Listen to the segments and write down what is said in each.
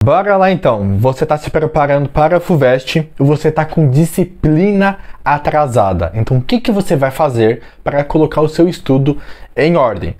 Bora lá então, você está se preparando para a FUVEST e você está com disciplina atrasada. Então o que você vai fazer para colocar o seu estudo em ordem?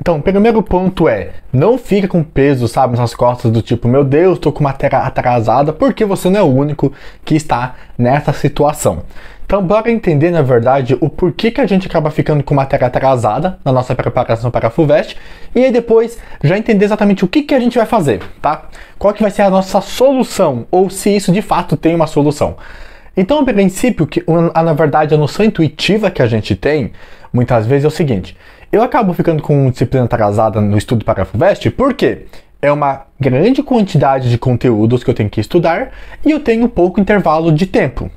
Então, o primeiro ponto é, não fica com peso, sabe, nas costas do tipo, meu Deus, estou com matéria atrasada, porque você não é o único que está nessa situação. Então, bora entender, na verdade, o porquê que a gente acaba ficando com matéria atrasada na nossa preparação para a FUVEST, e aí depois já entender exatamente o que a gente vai fazer, tá? Qual que vai ser a nossa solução, ou se isso de fato tem uma solução. Então, o princípio, na verdade, a noção intuitiva que a gente tem, muitas vezes, é o seguinte: eu acabo ficando com disciplina atrasada no estudo para a FUVEST porque é uma grande quantidade de conteúdos que eu tenho que estudar e eu tenho pouco intervalo de tempo.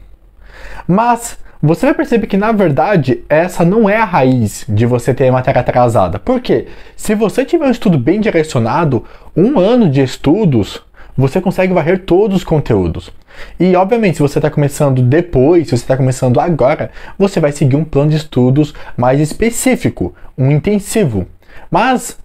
Mas você vai perceber que, na verdade, essa não é a raiz de você ter matéria atrasada. Por quê? Se você tiver um estudo bem direcionado, 1 ano de estudos, você consegue varrer todos os conteúdos. E, obviamente, se você está começando depois, se você está começando agora, você vai seguir um plano de estudos mais específico, um intensivo. Mas,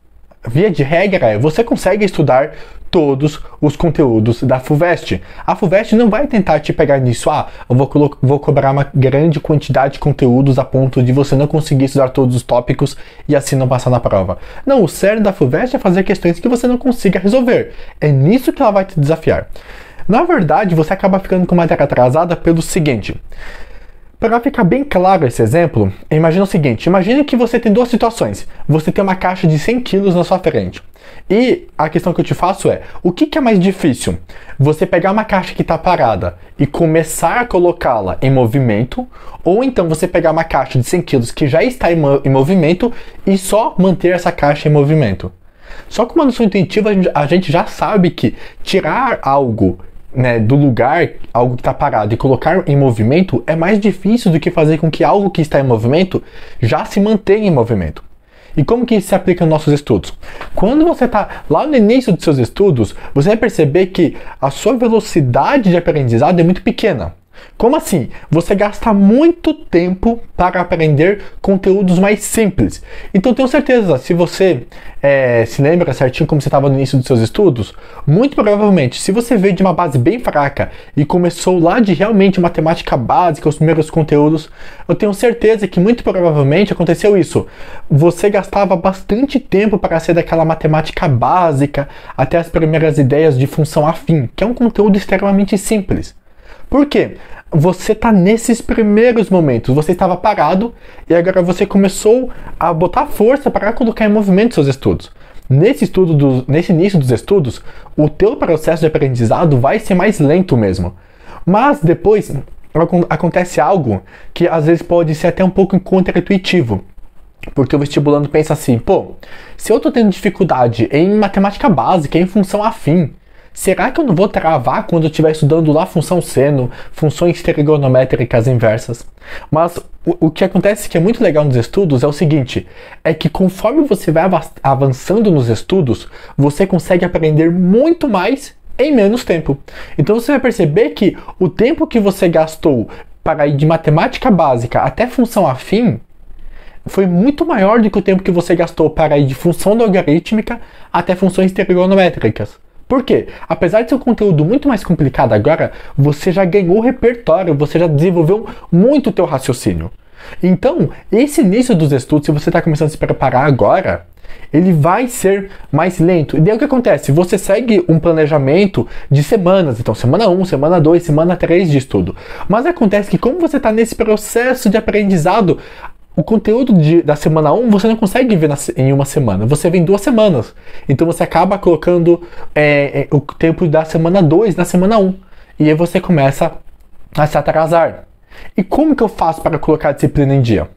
via de regra, você consegue estudar todos os conteúdos da FUVEST. A FUVEST não vai tentar te pegar nisso, eu vou cobrar uma grande quantidade de conteúdos a ponto de você não conseguir estudar todos os tópicos e assim não passar na prova. Não, o sério da FUVEST é fazer questões que você não consiga resolver. É nisso que ela vai te desafiar. Na verdade, você acaba ficando com matéria atrasada pelo seguinte. Para ficar bem claro esse exemplo, imagina o seguinte: imagine que você tem 2 situações. Você tem uma caixa de 100 kg na sua frente. E a questão que eu te faço é, o que é mais difícil? Você pegar uma caixa que está parada e começar a colocá-la em movimento, ou então você pegar uma caixa de 100 kg que já está em movimento e só manter essa caixa em movimento? Só com uma noção intuitiva, a gente já sabe que tirar algo, né, do lugar, algo que está parado, e colocar em movimento é mais difícil do que fazer com que algo que está em movimento já se mantenha em movimento. E como que isso se aplica nos nossos estudos? Quando você está lá no início dos seus estudos, você vai perceber que a sua velocidade de aprendizado é muito pequena. Como assim? Você gasta muito tempo para aprender conteúdos mais simples. Então tenho certeza, se você se lembra certinho como você estava no início dos seus estudos, muito provavelmente, se você veio de uma base bem fraca e começou lá de realmente matemática básica, os primeiros conteúdos, eu tenho certeza que muito provavelmente aconteceu isso. Você gastava bastante tempo para ser daquela matemática básica até as primeiras ideias de função afim, que é um conteúdo extremamente simples. Por quê? Você está nesses primeiros momentos, você estava parado e agora você começou a botar força para colocar em movimento seus estudos. Nesse início dos estudos, o teu processo de aprendizado vai ser mais lento mesmo. Mas depois acontece algo que às vezes pode ser até um pouco contra-intuitivo. Porque o vestibulando pensa assim, se eu estou tendo dificuldade em matemática básica, em função afim, será que eu não vou travar quando eu estiver estudando lá função seno, funções trigonométricas inversas? Mas o que acontece que é muito legal nos estudos é o seguinte, é que conforme você vai avançando nos estudos, você consegue aprender muito mais em menos tempo. Então você vai perceber que o tempo que você gastou para ir de matemática básica até função afim foi muito maior do que o tempo que você gastou para ir de função logarítmica até funções trigonométricas. Por quê? Apesar de ser um conteúdo muito mais complicado agora, você já ganhou repertório, você já desenvolveu muito o teu raciocínio. Então, esse início dos estudos, se você está começando a se preparar agora, ele vai ser mais lento. E daí o que acontece? Você segue um planejamento de semanas, então semana 1, semana 2, semana 3 de estudo. Mas acontece que como você está nesse processo de aprendizado, o conteúdo da semana 1 você não consegue ver em uma semana, você vê em 2 semanas. Então você acaba colocando o tempo da semana 2 na semana 1. E aí você começa a se atrasar. E como que eu faço para colocar a disciplina em dia?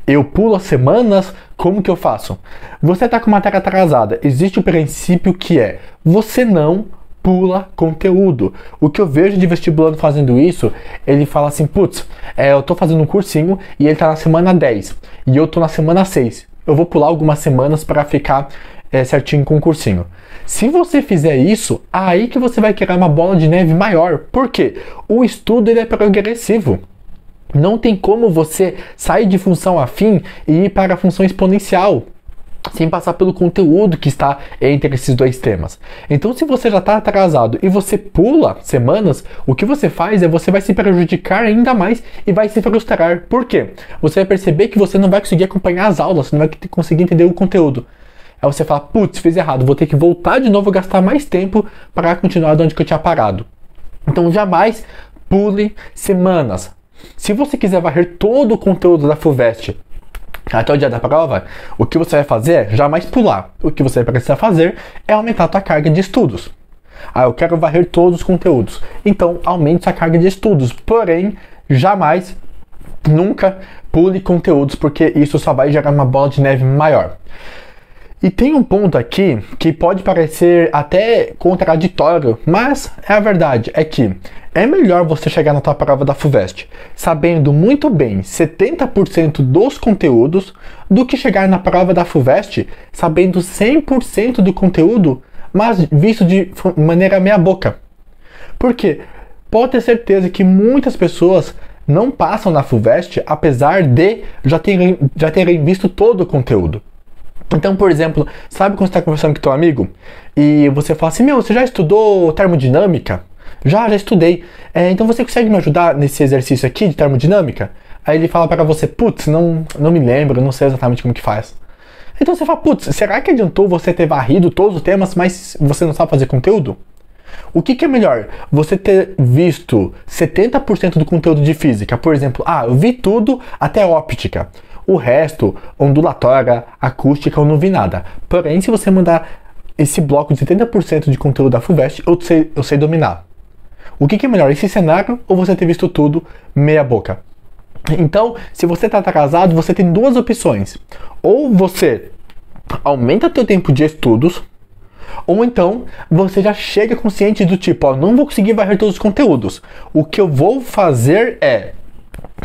Eu pulo as semanas? Como que eu faço? Você está com matéria atrasada. Existe o princípio que é, você não pula conteúdo. O que eu vejo de vestibulando fazendo isso, ele fala assim, eu tô fazendo um cursinho e ele tá na semana 10 e eu tô na semana 6. Eu vou pular algumas semanas para ficar certinho com o cursinho. Se você fizer isso, aí que você vai criar uma bola de neve maior. Por quê? O estudo ele é progressivo. Não tem como você sair de função afim e ir para a função exponencial. sem passar pelo conteúdo que está entre esses dois temas. Então, se você já está atrasado e você pula semanas, o que você faz é você vai se prejudicar ainda mais e vai se frustrar. Por quê? Você vai perceber que você não vai conseguir acompanhar as aulas, você não vai conseguir entender o conteúdo. Aí você fala, putz, fiz errado, vou ter que voltar de novo, gastar mais tempo para continuar de onde que eu tinha parado. Então, jamais pule semanas. Se você quiser varrer todo o conteúdo da FUVEST até o dia da prova, o que você vai fazer é jamais pular. O que você precisa fazer é aumentar a sua carga de estudos. Eu quero varrer todos os conteúdos. Então, aumente sua carga de estudos. Porém, jamais, nunca pule conteúdos, porque isso só vai gerar uma bola de neve maior. E tem um ponto aqui que pode parecer até contraditório, mas é a verdade, é que é melhor você chegar na tua prova da FUVEST sabendo muito bem 70% dos conteúdos do que chegar na prova da FUVEST sabendo 100% do conteúdo, mas visto de maneira meia boca. Porque pode ter certeza que muitas pessoas não passam na FUVEST apesar de já terem visto todo o conteúdo. Então, por exemplo, sabe quando você está conversando com teu amigo e você fala assim, meu, você já estudou termodinâmica? Já estudei. Então você consegue me ajudar nesse exercício aqui de termodinâmica? Aí ele fala para você, putz, não me lembro, não sei exatamente como que faz. Então você fala, putz, será que adiantou você ter varrido todos os temas, mas você não sabe fazer conteúdo? O que é melhor? Você ter visto 70% do conteúdo de física, por exemplo, eu vi tudo até óptica. O resto, ondulatória, acústica, eu não vi nada. Porém, se você mandar esse bloco de 70% de conteúdo da FUVEST, eu sei dominar. O que é melhor, esse cenário ou você ter visto tudo meia boca? Então, se você está atrasado, você tem duas opções. Ou você aumenta teu tempo de estudos, ou então você já chega consciente do tipo, não vou conseguir varrer todos os conteúdos. O que eu vou fazer é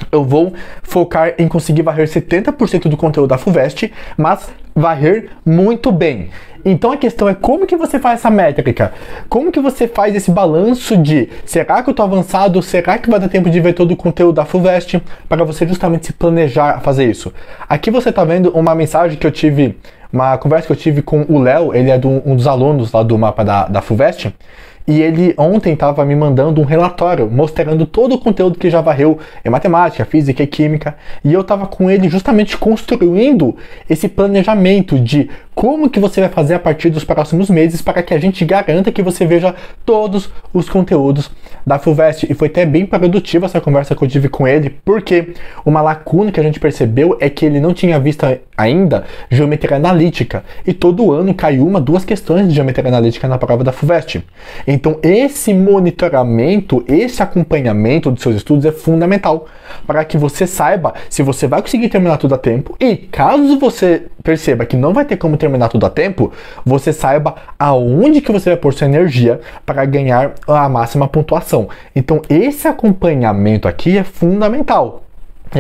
eu vou focar em conseguir varrer 70% do conteúdo da FUVEST, mas varrer muito bem. Então a questão é como que você faz essa métrica? Como que você faz esse balanço de será que eu estou avançado? Será que vai dar tempo de ver todo o conteúdo da FUVEST? Para você justamente se planejar a fazer isso. Aqui você está vendo uma mensagem que eu tive, uma conversa que eu tive com o Léo, ele é um dos alunos lá do mapa da FUVEST. E ele ontem estava me mandando um relatório mostrando todo o conteúdo que já varreu em matemática, física e química. E eu estava com ele justamente construindo esse planejamento de como que você vai fazer a partir dos próximos meses para que a gente garanta que você veja todos os conteúdos da FUVEST. E foi até bem produtiva essa conversa que eu tive com ele, porque uma lacuna que a gente percebeu é que ele não tinha visto ainda geometria analítica. E todo ano caiu 2 questões de geometria analítica na prova da FUVEST. Então esse monitoramento, esse acompanhamento dos seus estudos é fundamental para que você saiba se você vai conseguir terminar tudo a tempo e caso você perceba que não vai ter como terminar tudo a tempo, você saiba aonde que você vai pôr sua energia para ganhar a máxima pontuação. Então esse acompanhamento aqui é fundamental.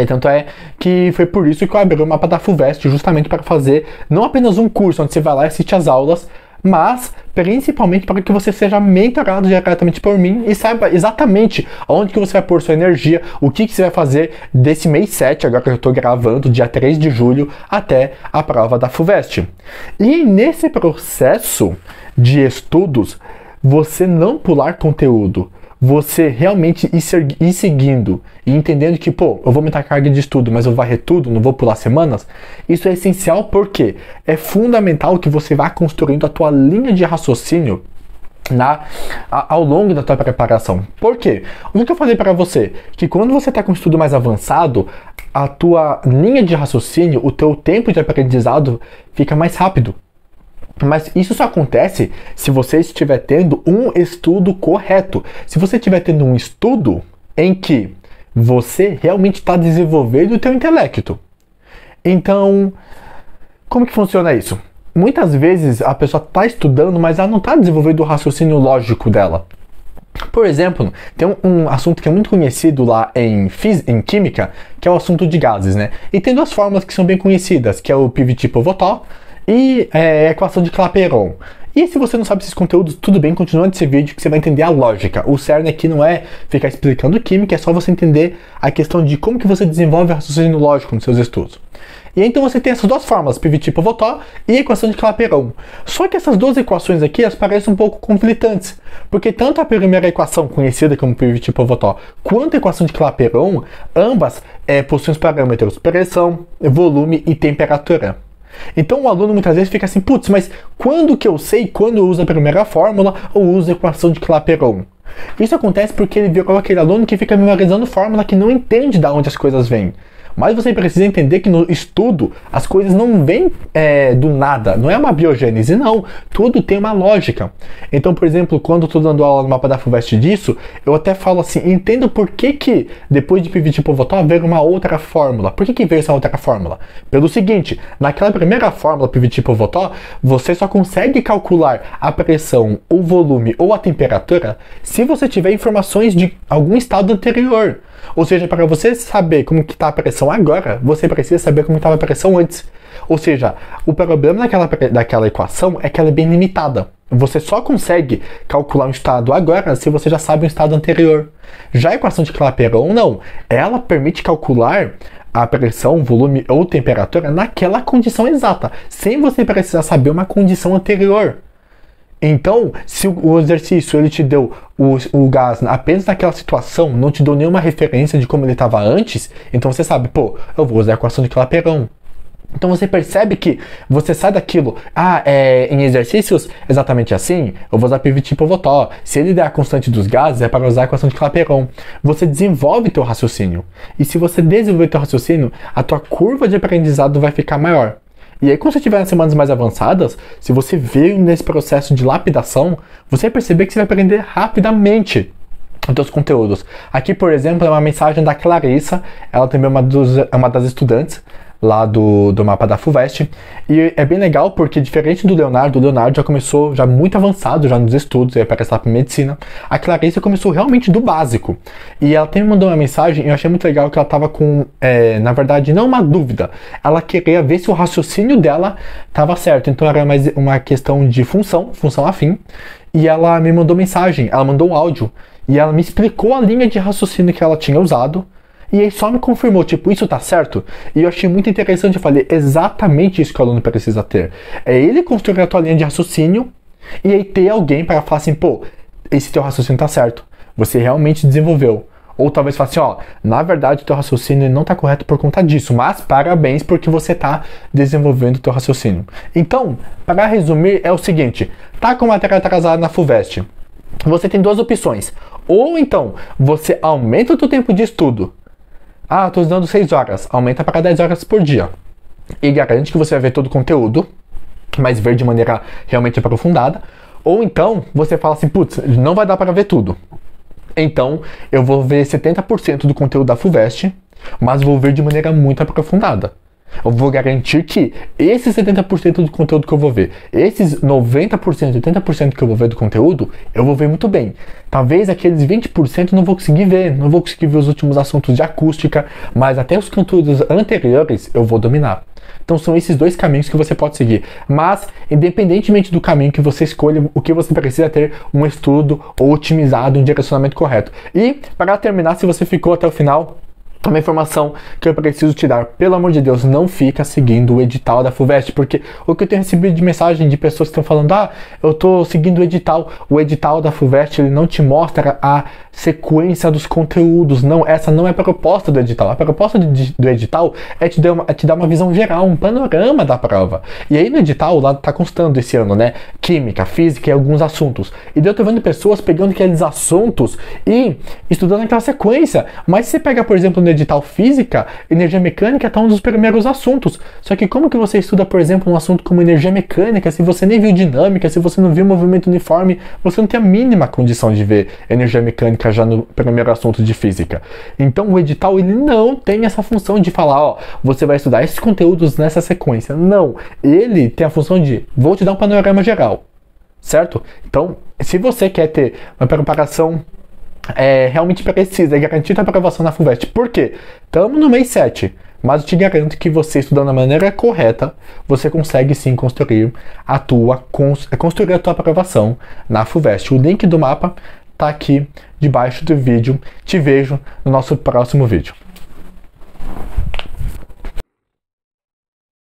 Tanto é que foi por isso que eu abri o mapa da FUVEST, justamente para fazer não apenas um curso onde você vai lá e assiste as aulas, mas principalmente para que você seja mentorado diretamente por mim e saiba exatamente onde que você vai pôr sua energia, o que você vai fazer desse mês 7, agora que eu estou gravando, dia 3 de julho, até a prova da FUVEST. E nesse processo de estudos, você não pular conteúdo, você realmente ir seguindo e entendendo que, eu vou aumentar a carga de estudo, mas eu vou varrer tudo, não vou pular semanas, isso é essencial porque é fundamental que você vá construindo a tua linha de raciocínio ao longo da tua preparação. Por quê? O que eu falei para você? Que quando você está com um estudo mais avançado, a tua linha de raciocínio, o teu tempo de aprendizado fica mais rápido. Mas isso só acontece se você estiver tendo um estudo correto. Se você estiver tendo um estudo em que você realmente está desenvolvendo o teu intelecto. Então, como que funciona isso? Muitas vezes a pessoa está estudando, mas ela não está desenvolvendo o raciocínio lógico dela. Por exemplo, tem um assunto que é muito conhecido lá em química, que é o assunto de gases, né? E tem 2 fórmulas que são bem conhecidas, que é o Pivot-Pivotó e a equação de Clapeyron. E se você não sabe esses conteúdos, tudo bem, continua nesse vídeo que você vai entender a lógica. O cerne aqui não é ficar explicando química, é só você entender a questão de como que você desenvolve o raciocínio lógico nos seus estudos. E aí, então você tem essas duas fórmulas, Pivot-Pivotó e equação de Clapeyron. Só que essas duas equações aqui, elas parecem um pouco conflitantes, porque tanto a primeira equação, conhecida como Pivot-Pivotó, quanto a equação de Clapeyron, ambas possuem os parâmetros pressão, volume e temperatura. Então o aluno muitas vezes fica assim, putz, mas quando que eu sei quando eu uso a primeira fórmula ou uso a equação de Clapeyron? Isso acontece porque ele virou aquele aluno que fica memorizando fórmula que não entende de onde as coisas vêm. Mas você precisa entender que no estudo as coisas não vêm do nada, não é uma biogênese, não. Tudo tem uma lógica. Então, por exemplo, quando eu estou dando aula no mapa da FUVEST disso, eu até falo assim, entendo por que depois de Pivot-Pivotó veio uma outra fórmula. Por que veio essa outra fórmula? Pelo seguinte, naquela primeira fórmula Pivot-Pivotó, você só consegue calcular a pressão, o volume ou a temperatura se você tiver informações de algum estado anterior. Ou seja, para você saber como que está a pressão agora, você precisa saber como estava a pressão antes. Ou seja, o problema daquela equação é que ela é bem limitada. Você só consegue calcular um estado agora se você já sabe um estado anterior. Já a equação de Clapeyron, não. Ela permite calcular a pressão, volume ou temperatura naquela condição exata, sem você precisar saber uma condição anterior. Então, se o exercício ele te deu o gás apenas naquela situação, não te deu nenhuma referência de como ele estava antes, então você sabe, pô, eu vou usar a equação de Clapeyron. Então você percebe que você sai daquilo, em exercícios exatamente assim, eu vou usar Pivot-Pivotó. Se ele der a constante dos gases, é para usar a equação de Clapeyron. Você desenvolve teu raciocínio. E se você desenvolver teu raciocínio, a tua curva de aprendizado vai ficar maior. E aí, quando você estiver nas semanas mais avançadas, se você veio nesse processo de lapidação, você vai perceber que você vai aprender rapidamente os seus conteúdos. Aqui, por exemplo, é uma mensagem da Clarissa, ela também é uma das estudantes lá do mapa da FUVEST, e é bem legal porque, diferente do Leonardo, o Leonardo já começou já muito avançado já nos estudos, ia para para medicina. A Clarissa começou realmente do básico, e ela também mandou uma mensagem, e eu achei muito legal que ela estava com, na verdade, não uma dúvida, ela queria ver se o raciocínio dela estava certo, então era mais uma questão de função afim, e ela me mandou mensagem, ela mandou um áudio, e ela me explicou a linha de raciocínio que ela tinha usado, e aí só me confirmou, tipo, isso tá certo? E eu achei muito interessante, eu falei, exatamente isso que o aluno precisa ter. É ele construir a tua linha de raciocínio, e aí ter alguém para falar assim, pô, esse teu raciocínio tá certo, você realmente desenvolveu. Ou talvez falar assim, ó, na verdade o teu raciocínio não tá correto por conta disso, mas parabéns porque você tá desenvolvendo o teu raciocínio. Então, para resumir, é o seguinte, tá com matéria atrasada na FUVEST, você tem duas opções. Ou então, você aumenta o teu tempo de estudo. Estou estudando 6 horas, aumenta para 10 horas por dia. E garante que você vai ver todo o conteúdo, mas ver de maneira realmente aprofundada. Ou então, você fala assim, putz, não vai dar para ver tudo. Então, eu vou ver 70% do conteúdo da FUVEST, mas vou ver de maneira muito aprofundada. Eu vou garantir que esses 70% do conteúdo que eu vou ver, esses 90%, 80% que eu vou ver do conteúdo, eu vou ver muito bem. Talvez aqueles 20% não vou conseguir ver, não vou conseguir ver os últimos assuntos de acústica, mas até os conteúdos anteriores eu vou dominar. Então são esses dois caminhos que você pode seguir. Mas, independentemente do caminho que você escolha, o que você precisa é ter um estudo otimizado, um direcionamento correto. E, para terminar, se você ficou até o final, uma informação que eu preciso te dar, pelo amor de Deus, não fica seguindo o edital da FUVEST, porque o que eu tenho recebido de mensagem de pessoas que estão falando, eu tô seguindo o edital da FUVEST, ele não te mostra a sequência dos conteúdos, não, essa não é a proposta do edital, a proposta do edital é te dar uma visão geral, um panorama da prova, e aí no edital lá tá constando esse ano, né, química, física e alguns assuntos, e daí eu tô vendo pessoas pegando aqueles assuntos e estudando aquela sequência, mas se você pega, por exemplo, no edital física, energia mecânica está um dos primeiros assuntos. Só que como que você estuda, por exemplo, um assunto como energia mecânica, se você nem viu dinâmica, se você não viu movimento uniforme, você não tem a mínima condição de ver energia mecânica já no primeiro assunto de física. Então o edital ele não tem essa função de falar, você vai estudar esses conteúdos nessa sequência. Não, ele tem a função de, vou te dar um panorama geral, certo? Então, se você quer ter uma preparação realmente precisa, é garantida a aprovação na FUVEST. Por quê? Estamos no mês 7, mas eu te garanto que você estudando da maneira correta, você consegue sim construir a tua aprovação na FUVEST. O link do mapa está aqui debaixo do vídeo. Te vejo no nosso próximo vídeo.